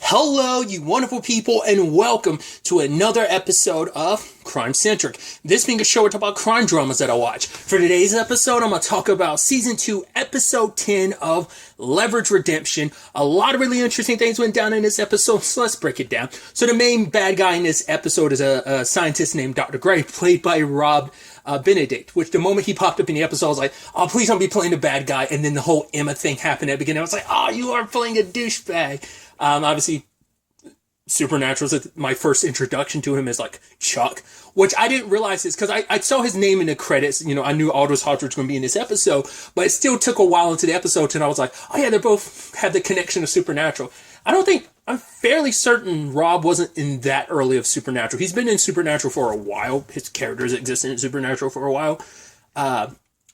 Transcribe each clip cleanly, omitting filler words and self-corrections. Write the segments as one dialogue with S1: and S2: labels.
S1: Hello, you wonderful people, and welcome to another episode of Crime Centric. This being a show where I talk about crime dramas that I watch. For today's episode, I'm going to talk about Season 2, Episode 10 of Leverage Redemption. A lot of really interesting things went down in this episode, so let's break it down. So the main bad guy in this episode is a scientist named Dr. Gray, played by Rob Benedict, which the moment he popped up in the episode, I was like, oh, please don't be playing the bad guy. And then the whole Emma thing happened at the beginning. I was like, oh, you are playing a douchebag. Obviously, Supernatural's my first introduction to him is like Chuck, which I didn't realize is because I saw his name in the credits. You know, I knew Aldous Hodge was going to be in this episode, but it still took a while into the episode, and I was like, oh yeah, they both have the connection to Supernatural. I'm fairly certain Rob wasn't in that early of Supernatural. He's been in Supernatural for a while. His characters existed in Supernatural for a while.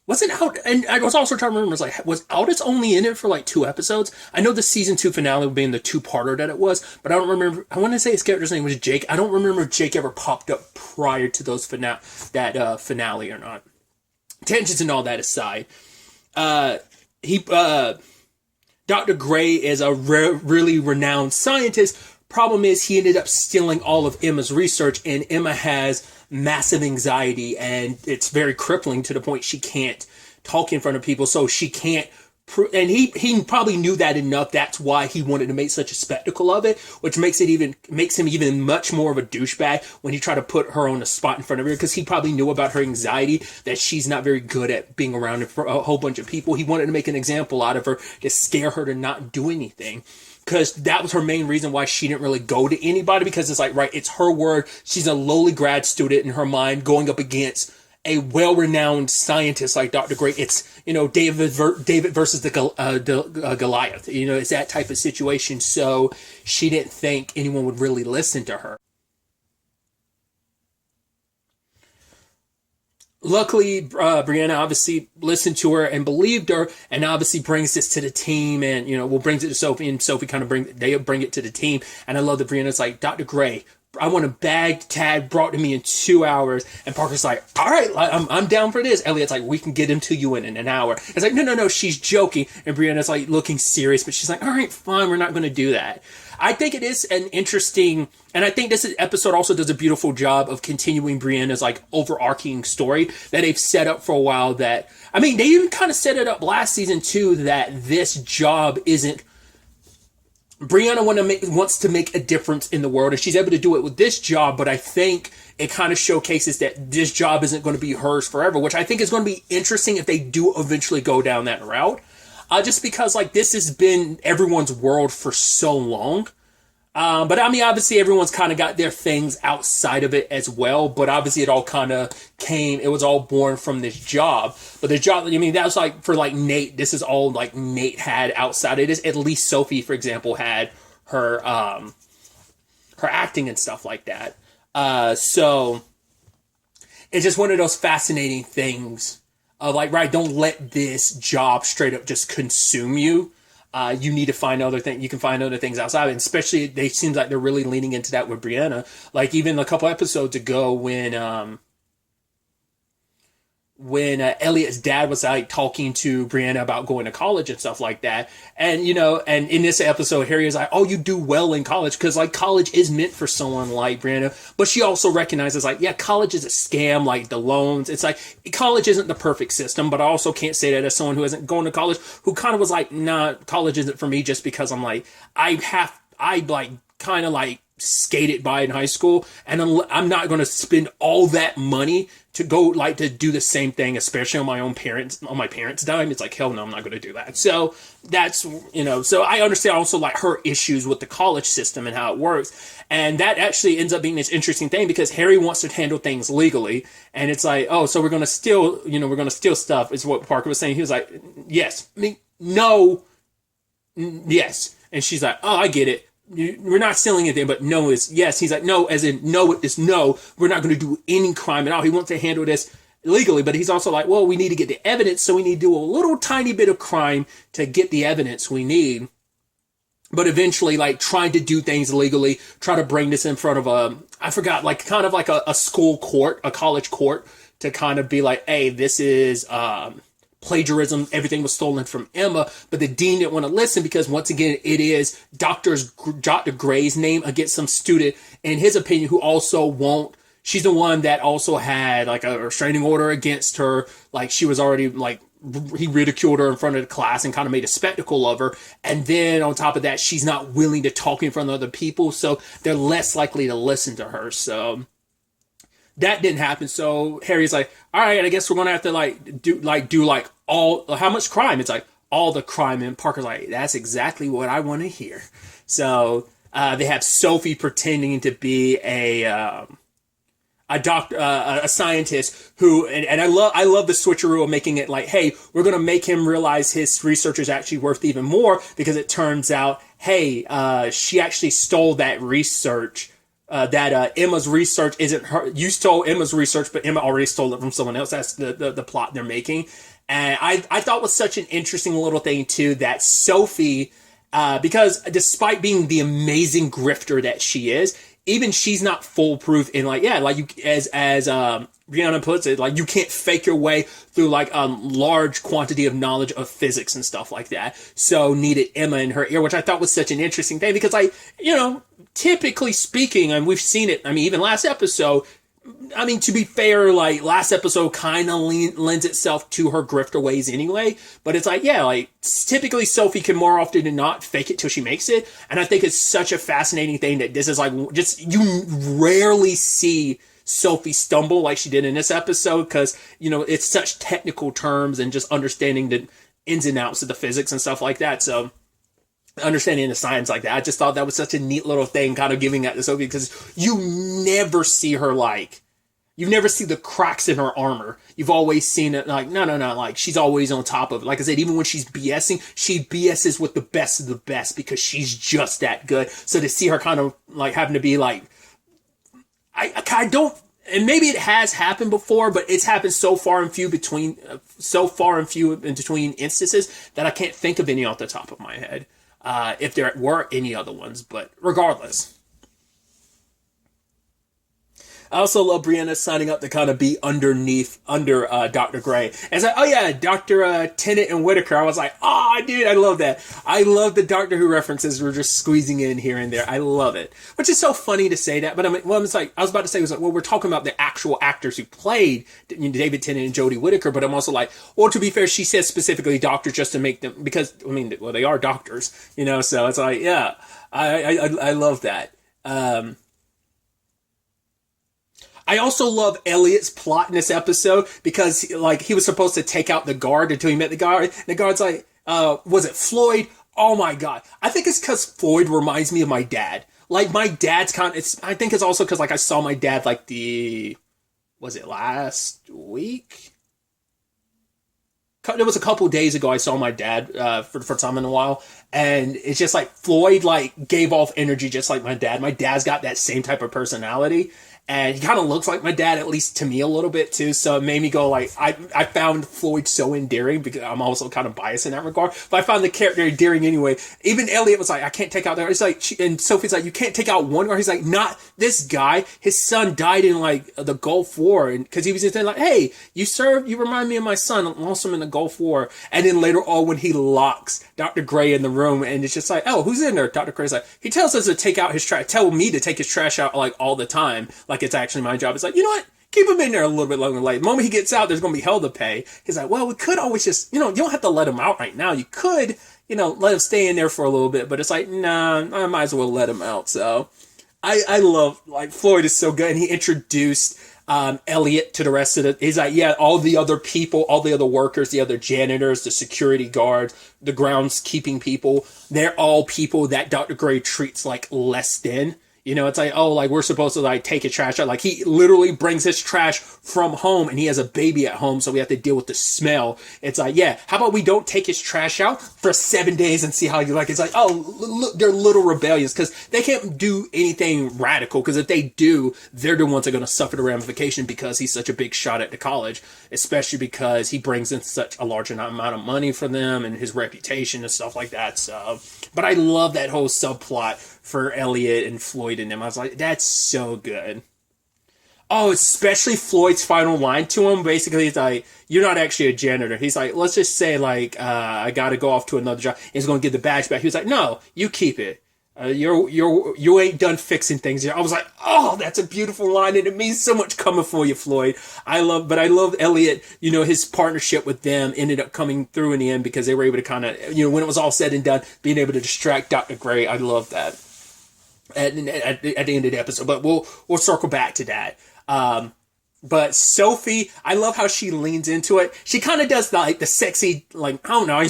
S1: Wasn't out, and I was also trying to remember, was Aldous only in it for like 2 episodes? I know the season 2 finale being the 2-parter that it was, but I don't remember. I want to say his character's name was Jake. I don't remember if Jake ever popped up prior to those finale or not. Tangents and all that aside, Dr. Gray is a really renowned scientist. Problem is, he ended up stealing all of Emma's research, and Emma has massive anxiety, and it's very crippling to the point she can't talk in front of people, so she can't. And he probably knew that enough. That's why he wanted to make such a spectacle of it, which makes him even much more of a douchebag when he tried to put her on the spot in front of her, because he probably knew about her anxiety, that she's not very good at being around a whole bunch of people. He wanted to make an example out of her to scare her to not do anything. Because that was her main reason why she didn't really go to anybody, because it's like, right, it's her word. She's a lowly grad student in her mind going up against a well-renowned scientist like Dr. Gray. It's, David versus the Goliath. It's that type of situation. So she didn't think anyone would really listen to her. Luckily, Brianna obviously listened to her and believed her, and obviously brings this to the team, and brings it to Sophie, and Sophie kind of bring it to the team. And I love that Brianna's like, Dr. Gray, I want a bagged tag brought to me in 2 hours. And Parker's like, all right, I'm down for this. Elliot's like, we can get him to you in an hour. It's like, no, she's joking. And Brianna's like looking serious, but she's like, all right, fine, we're not going to do that. I think it is an interesting, and I think this episode also does a beautiful job of continuing Brianna's like overarching story that they've set up for a while. They even kind of set it up last season too, that this job isn't, Brianna wants to make a difference in the world, and she's able to do it with this job, but I think it kind of showcases that this job isn't going to be hers forever, which I think is going to be interesting if they do eventually go down that route. Just because this has been everyone's world for so long. But obviously everyone's kind of got their things outside of it as well. But obviously it all kind of it was all born from this job. But the job, that was for Nate, this is all Nate had outside of this. At least Sophie, for example, had her acting and stuff like that. So it's just one of those fascinating things. Right, don't let this job straight up just consume you. You need to find other things. You can find other things outside, and especially they seems like they're really leaning into that with Brianna. Even a couple episodes ago when Elliot's dad was talking to Brianna about going to college and stuff like that. And, and in this episode, Harry is like, oh, you do well in college, because college is meant for someone like Brianna. But she also recognizes college is a scam, the loans. It's college isn't the perfect system, but I also can't say that as someone who hasn't gone to college, who kind of was nah, college isn't for me, just because I'm skated by in high school, and I'm not going to spend all that money to go to do the same thing, especially on my parents' dime. It's hell no, I'm not going to do that. So that's, so I understand also her issues with the college system and how it works. And that actually ends up being this interesting thing, because Harry wants to handle things legally. And it's oh, so we're going to steal, we're going to steal stuff, is what Parker was saying. He was like, yes. No. Yes. And she's like, oh, I get it. We're not stealing anything, but no is yes. He's like, no, as in no is no. We're not going to do any crime at all. He wants to handle this legally, but he's also well, we need to get the evidence, so we need to do a little tiny bit of crime to get the evidence we need. But eventually, trying to do things legally, try to bring this in front of a school court, a college court, to kind of be hey, this is plagiarism, everything was stolen from Emma, but the dean didn't want to listen because, once again, it is Dr. Gray's name against some student, in his opinion, who also won't. She's the one that also had like a restraining order against her. Like, she was already like, he ridiculed her in front of the class and kind of made a spectacle of her. And then on top of that, she's not willing to talk in front of other people, so they're less likely to listen to her. So that didn't happen. So Harry's like, all right, I guess we're gonna have to do all, how much crime? It's like all the crime. And Parker's like, that's exactly what I want to hear. So they have Sophie pretending to be a doctor, a scientist who, and I love the switcheroo of making it like, hey, we're going to make him realize his research is actually worth even more, because it turns out, hey, she actually stole that research, that Emma's research isn't her. You stole Emma's research, but Emma already stole it from someone else. That's the plot they're making. And I thought was such an interesting little thing too, that Sophie, because despite being the amazing grifter that she is, even she's not foolproof in like, yeah, like you, as Brianna puts it, like you can't fake your way through like large quantity of knowledge of physics and stuff like that. So needed Emma in her ear, which I thought was such an interesting thing, because like, you know, typically speaking, and we've seen it, I mean, even last episode, I mean, to be fair, like last episode kind of lends itself to her grifter ways anyway, but it's like, yeah, like typically Sophie can more often than not fake it till she makes it. And I think it's such a fascinating thing that this is like, just, you rarely see Sophie stumble like she did in this episode, because, you know, it's such technical terms and just understanding the ins and outs of the physics and stuff like that. So understanding the science like that, I just thought that was such a neat little thing, kind of giving that to Sophie, because you never see her like, you never see the cracks in her armor. You've always seen it like, no, like she's always on top of it. Like I said, even when she's BSing, she BS's with the best of the best, because she's just that good. So to see her kind of like having to be like, I don't, and maybe it has happened before, but it's happened so far and few between instances that I can't think of any off the top of my head. If there were any other ones, but regardless. I also love Brianna signing up to kind of be under Dr. Gray. And it's like, oh yeah, Dr. Tennant and Whitaker. I was like, oh, dude, I love that. I love the Doctor Who references we're just squeezing in here and there. I love it. Which is so funny to say that. But I mean, well, it's like, I was about to say, well, we're talking about the actual actors who played David Tennant and Jodie Whittaker. But I'm also like, well, to be fair, she says specifically doctors just to make them, because, I mean, well, they are doctors, you know, so it's like, yeah, I love that. I also love Elliot's plot in this episode, because like he was supposed to take out the guard until he met the guard. The guard's like, was it Floyd? Oh my God. I think it's because Floyd reminds me of my dad. Like my dad's I think it's also because like I saw my dad like was it last week? It was a couple days ago I saw my dad for the first time in a while. And it's just like Floyd like gave off energy just like my dad. My dad's got that same type of personality. And he kind of looks like my dad, at least to me a little bit too. So it made me go like, I found Floyd so endearing, because I'm also kind of biased in that regard. But I found the character endearing anyway. Even Elliot was like, I can't take out that. It's like, and Sophie's like, you can't take out one guard. He's like, not this guy. His son died in like the Gulf War. And because he was just like, hey, you remind me of my son. I lost him in the Gulf War. And then later on when he locks Dr. Gray in the room, and it's just like, oh, who's in there? Dr. Gray's like, he tells us to take out his trash, tell me to take his trash out like all the time. Like it's actually my job. It's like, you know what? Keep him in there a little bit longer. Like, the moment he gets out, there's going to be hell to pay. He's like, well, we could always just, you don't have to let him out right now. You could, let him stay in there for a little bit. But it's like, nah, I might as well let him out. So I love, like, Floyd is so good. And he introduced Elliot to the rest of he's like, yeah, all the other people, all the other workers, the other janitors, the security guards, the groundskeeping people, they're all people that Dr. Gray treats like less than. It's like, oh, like we're supposed to like take his trash out. Like he literally brings his trash from home, and he has a baby at home, so we have to deal with the smell. It's like, yeah, how about we don't take his trash out for 7 days and see how you like it? It's like, oh, look, they're little rebellious because they can't do anything radical, because if they do, they're the ones that are going to suffer the ramification, because he's such a big shot at the college, especially because he brings in such a large amount of money for them and his reputation and stuff like that. So, but I love that whole subplot for Elliot and Floyd and them. I was like, that's so good. Oh, especially Floyd's final line to him. Basically, he's like, "You're not actually a janitor." He's like, "Let's just say like I got to go off to another job." He's going to get the badge back. He was like, "No, you keep it. You ain't done fixing things here." I was like, "Oh, that's a beautiful line, and it means so much coming for you, Floyd." I love Elliot. You know, his partnership with them ended up coming through in the end because they were able to kind of, you know, when it was all said and done, being able to distract Dr. Gray. I love that at the end of the episode. But we'll circle back to that. But Sophie, I love how she leans into it. She kind of does like the sexy, like, I don't know,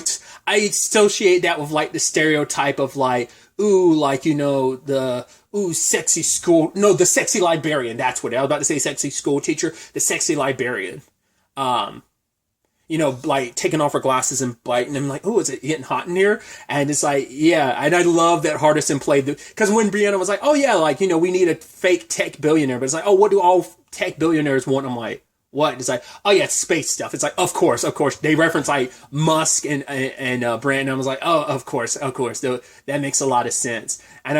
S1: I associate that with like the stereotype of like, ooh, like, you know, sexy school, no, the sexy librarian. That's what I was about to say, sexy school teacher, the sexy librarian. You know, like taking off her glasses and biting them, like, oh, is it getting hot in here? And it's like, yeah. And I love that Hardison played because when Brianna was like, oh yeah, like, you know, we need a fake tech billionaire, but it's like, oh, what do all tech billionaires want? I'm like, what? It's like, oh yeah, it's space stuff. It's like, of course. They reference like Musk and Brandon. I was like, oh, of course. That makes a lot of sense. And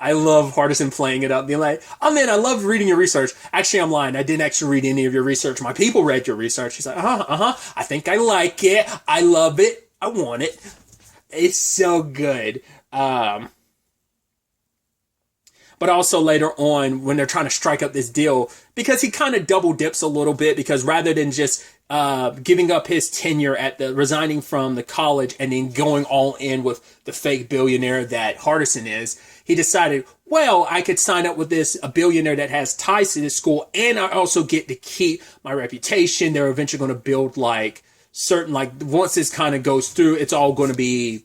S1: I love Hardison playing it up, being like, oh man, I love reading your research. Actually, I'm lying. I didn't actually read any of your research. My people read your research. He's like, I think I like it. I love it. I want it. It's so good. But also later on, when they're trying to strike up this deal, because he kind of double dips a little bit, because rather than just giving up his tenure resigning from the college and then going all in with the fake billionaire that Hardison is, he decided, well, I could sign up with a billionaire that has ties to this school, and I also get to keep my reputation. They're eventually going to build like certain, like once this kind of goes through, it's all going to be,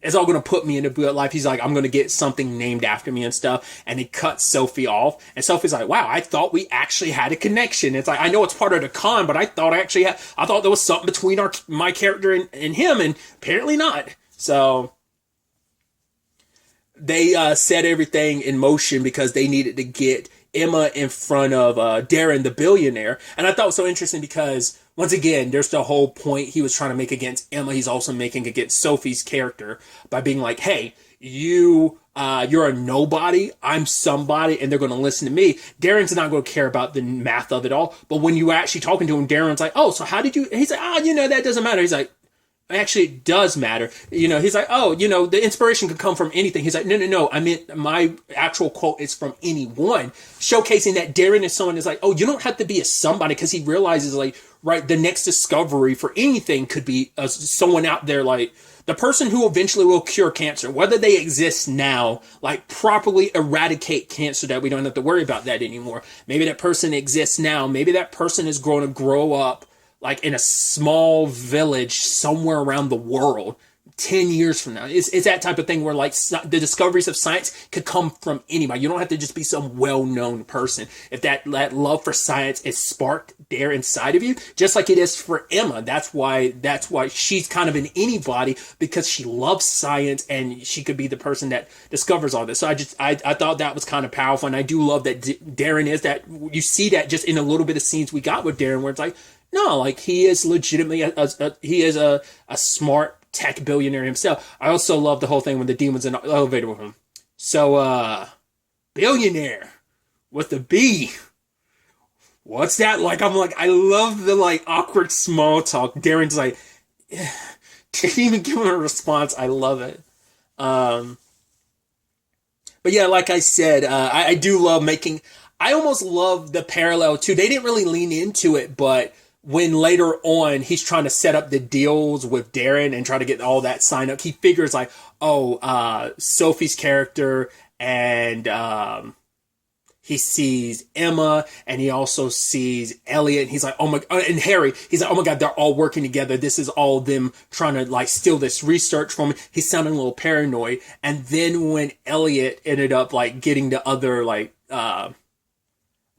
S1: it's all going to put me in a good life. He's like, I'm going to get something named after me and stuff. And he cuts Sophie off. And Sophie's like, wow, I thought we actually had a connection. It's like, I know it's part of the con, but I thought there was something between my character and him, and apparently not. So they set everything in motion because they needed to get Emma in front of Darren, the billionaire. And I thought it was so interesting because, once again, there's the whole point he was trying to make against Emma. He's also making against Sophie's character by being like, hey, you're a nobody, I'm somebody, and they're going to listen to me. Darren's not going to care about the math of it all. But when you actually talking to him, Darren's like, oh, so how did you, he's like, you know, that doesn't matter. He's like, actually, it does matter. You know, he's like, oh, you know, the inspiration could come from anything. He's like, no. I meant my actual quote is from anyone, showcasing that Darren is someone that's like, oh, you don't have to be a somebody, because he realizes like, right, the next discovery for anything could be someone out there, like the person who eventually will cure cancer, whether they exist now, like properly eradicate cancer that we don't have to worry about that anymore. Maybe that person exists now. Maybe that person is going to grow up like in a small village somewhere around the world 10 years from now. It's that type of thing where like the discoveries of science could come from anybody. You don't have to just be some well-known person. If that love for science is sparked there inside of you, just like it is for Emma. That's why she's kind of an anybody, because she loves science and she could be the person that discovers all this. So I thought that was kind of powerful. And I do love that Darren is that. You see that just in a little bit of scenes we got with Darren, where it's like, no, like he is legitimately a smart tech billionaire himself. I also love the whole thing when the demon's in the elevator with him. So, billionaire with the B. What's that like? I'm like, I love the like awkward small talk. Darren's like, can't even give him a response. I love it. But yeah, like I said, I do love I almost love the parallel too. They didn't really lean into it, but when later on he's trying to set up the deals with Darren and try to get all that signed up, he figures like, Sophie's character, and he sees Emma, and he also sees Elliot, and he's like, oh my, and Harry, he's like, oh my God, they're all working together. This is all them trying to like steal this research from me. He's sounding a little paranoid. And then when Elliot ended up like getting the other like,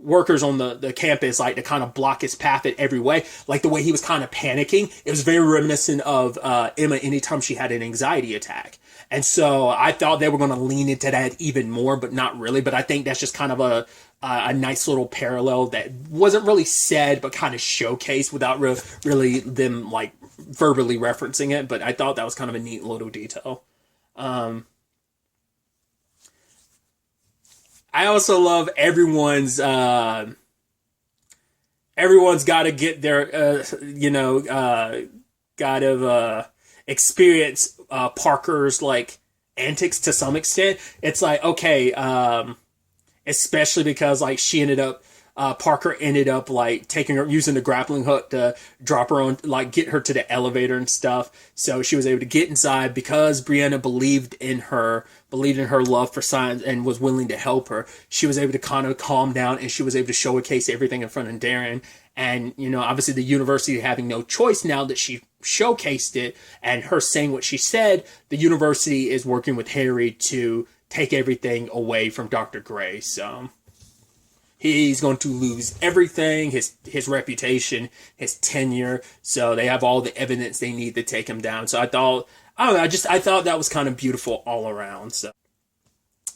S1: workers on the campus like to kind of block his path in every way, like the way he was kind of panicking, it was very reminiscent of Emma anytime she had an anxiety attack. And so I thought they were going to lean into that even more, but not really. But I think that's just kind of a nice little parallel that wasn't really said, but kind of showcased without really them like verbally referencing it. But I thought that was kind of a neat little detail. I also love everyone's got to get their, gotta experience Parker's like antics to some extent. It's like, okay, especially because like she ended up Parker ended up like taking her, using the grappling hook to drop her on, like get her to the elevator and stuff. So she was able to get inside because Brianna believed in her love for science and was willing to help her. She was able to kind of calm down, and she was able to showcase everything in front of Darren. And, obviously the university having no choice now that she showcased it and her saying what she said, the university is working with Harry to take everything away from Dr. Gray. So he's going to lose everything, his reputation, his tenure. So they have all the evidence they need to take him down. So I thought that was kind of beautiful all around. So,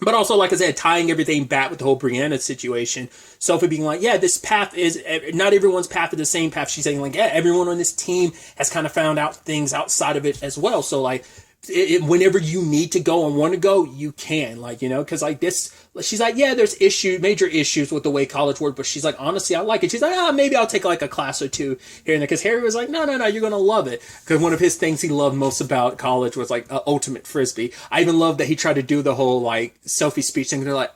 S1: but also, like I said, tying everything back with the whole Brianna situation. Sophie being like, yeah, this path is, not everyone's path is the same path. She's saying like, yeah, everyone on this team has kind of found out things outside of it as well. So like, whenever you need to go and want to go, you can, like, because like this, she's like, yeah, there's major issues with the way college works, but she's like, honestly, I like it. She's like, maybe I'll take like a class or two here and there, because Harry was like, no, you're gonna love it, because one of his things he loved most about college was like ultimate frisbee. I even love that he tried to do the whole like Sophie speech thing. They're like,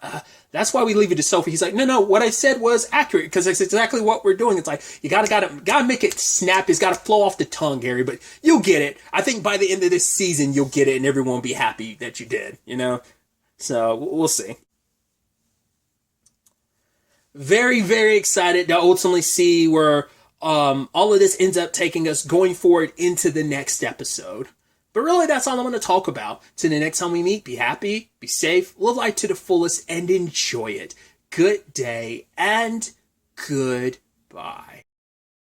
S1: that's why we leave it to Sophie. He's like, no, what I said was accurate, because it's exactly what we're doing. It's like, you gotta make it snap. It's gotta flow off the tongue, Harry, but you'll get it. I think by the end of this season, you'll get it, and everyone will be happy that you did, So, we'll see. Very, very excited to ultimately see where all of this ends up taking us going forward into the next episode. But really, that's all I want to talk about. Till the next time we meet, be happy, be safe, live life to the fullest, and enjoy it. Good day, and goodbye.